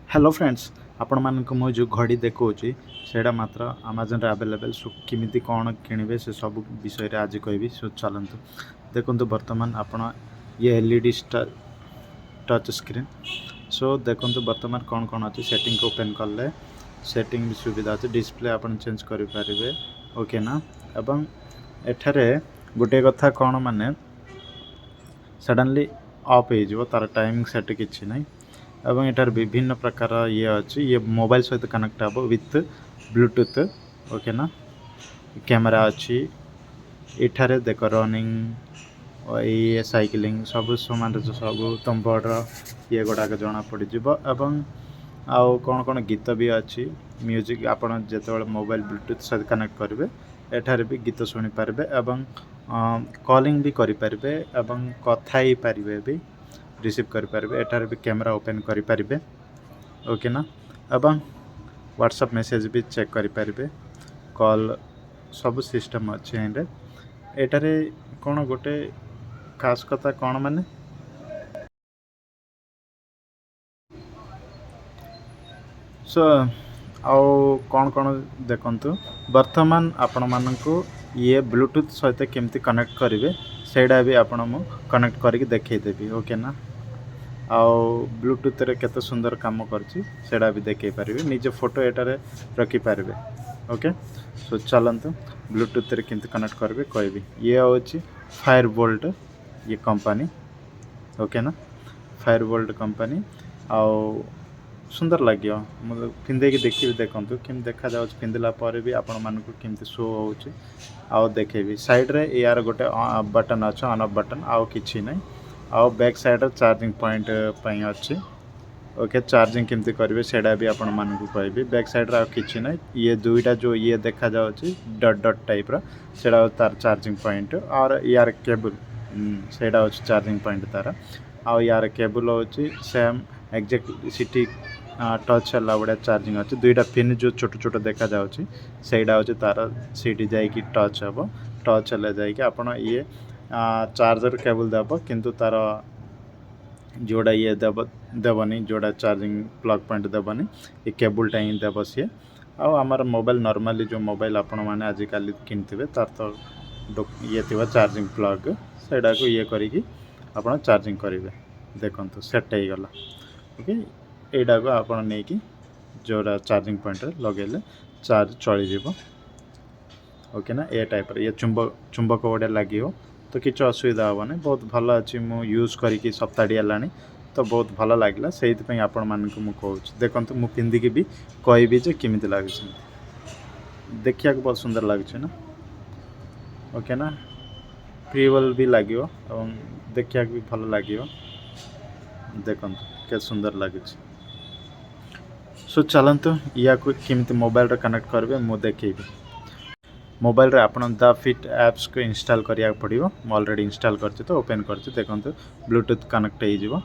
Hello friends आपण मानक मो जो घड़ी देखौची सेटा मात्र अमेजन रे अवेलेबल सो किमिति कोन किनिबे से सब विषय रे आज कहबी सो चलंतु देखंतु वर्तमान आपण ये एलईडी टच स्क्रीन सो देखंतु वर्तमान कोन कोन अछि सेटिंग को ओपन करले सेटिंग भी सुविधा अछि डिस्प्ले आपण चेंज करि परिबे ओके ना एवं एठारे गोटे कथा कोन माने सडनली ऑफ हे जो तार टाइमिंग सेट किछि नै एवं एटार विभिन्न प्रकार ये अच्छी ये मोबाइल सहित कनेक्ट हे विथ ब्लूटूथ ओके ना कैमरा अच्छी एठारे देख रनिंग ये साइकिलिंग सब सामान सब तुम बड़ ये गुड़ाक जना पड़ एवं आउ कौन कौन गीत भी अच्छी म्यूजिक आपड़ जो मोबाइल ब्लूटूथ सहित कनेक्ट करेंगे एठारे भी गीत शुणी पारे एवं कॉलिंग भी करें एवं कथा ही पारे भी रिसीव करें एठार भी कैमरा ओपन करें ओके ना एवं व्हाट्सएप मेसेज भी चेक करें कॉल सब सिस्टम अच्छे एठारे कौन गोटे खास कथा कौन माने सो आउ कौन कौन देखंतु वर्तमान आपण मानकु ये ब्लूटूथ सहित केमती कनेक्ट करेंगे सेटा भी आपण मु कनेक्ट करके देखैदेवी ओके ना आउ ब्लूटूथ रे केते सुंदर काम करछि सेटा भी देखै परिबे निजे फोटो एटारे रखि पारबे ओके सो चलंतु ब्लूटूथ रे केमती कनेक्ट करबे कहबी ये होछि फायर बोल्ट ये कंपनी ओके ना फायर बोल्ट कंपनी आउ सुंदर लगे मतलब पिंधे देखिए देखते केम देखा जा पिंधला पर भी आपण मानक केमती शो होची आउ देखेबी साइड रे यार गोटे बटन अच्छा ऑन ऑफ बटन आउ किछि नै आउ बैक साइड रे चार्जिंग पॉइंट पई अच्छी ओके चार्जिंग केमती करेंगे सेटा भी आपण मानक कहबी बैक साइड रे किछि नै ये दुईटा जो ये देखा जाउची डॉट डॉट टाइप रा सेटा तार चार्जिंग पॉइंट और यार केबल सेटा होची चार्जिंग पॉइंट तार आउ यार केबल होची सेम एग्जैक्ट सिटी टच है बड़ा चार्जिंग अच्छे दुईटा पिन जो छोट छोट देखा जाउची सेटा होची तार सीटी जाइकी टच हे टच हेले जाइकी आपण ये चार्जर केबल देव किंतु तार जोड़ा ये देवनी जोड़ा चार्जिंग प्लग पॉइंट देवनी ये केबलटा ही देव सी आमर मोबाइल नॉर्मली जो मोबाइल आपण मैंने आजिकल किनते तार तो ये थी चार्जिंग प्लग सेटा को ये करी आप चार्जिंग करेंगे देखो सेट हो गला ओके यटा को आप जोड़ा चार्जिंग पॉइंट लगेले चार्ज चली ओके ना ए टाइप ये चुंबक गुड़ा लगे तो किसी असुविधा हेनी बहुत भल अच्छी मु यूज करी सप्ताह है तो बहुत भल लगे से आपण मानक मुझे देखो मु पिंधिकी भी कहबी जे किमिति लगे देखिया बहुत सुंदर लगे ना ओके ना फ्रीबल भी लगे देखिया भी भल लगे देखो के सुंदर लगे सो चलतु या किमिति मोबाइल रे कनेक्ट करेंगे मु देखेबी मोबाइल रे आपण द फिट एप्स को इंस्टॉल करिया पड़िबो मु ऑलरेडी इंस्टॉल करछि तो ओपन करछि देखंतु ब्लूटूथ कनेक्ट हो जिवो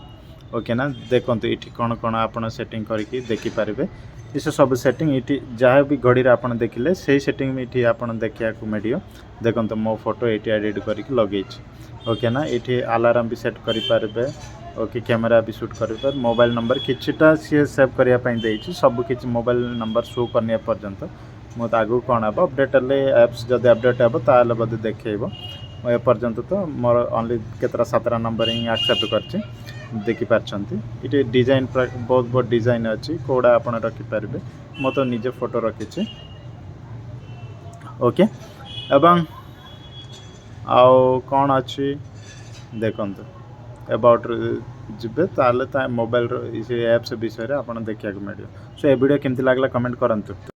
ओके ना देखंतु इठी कोन कोन आपण सेटिंग करके देखि पारिबे इसे सब सेटिंग इठी जहाँ भी घड़ी रे आपण देखिले सेही सेटिंग में इठी आपण देखिया को मिडियो देखंतु मो फोटो इठी एडिट करके लगेछि ओके ना इठी अलार्म भी सेट करि पारिबे ओके कैमरा भी शूट कर मोबाइल नंबर किछिटा सी सेव करिया पई देछि सब किछि मोबाइल नंबर शो करने पर्यंत मत आगु कौन हे अपडेट हेल्ले एप्स जब अपडेट हे ताले बोधे देखो ए पर्यंत तो मोर ओनली केतरा 7 नंबर ही एक्सेप्ट करछि देखि पारछंती इटे डिजाइन बहुत बहुत डिजाइन अछि कोडा आपण रखि पारबे मो तो निजे फोटो रखिछि ओके एवं आउ कौन अछि देखंतु अबाउट जिबे ताले ता मोबाइल रो इस एप्स विषय रे आपण देखिया को मिलियो सो ए वीडियो केमति लागला कमेंट करंतु।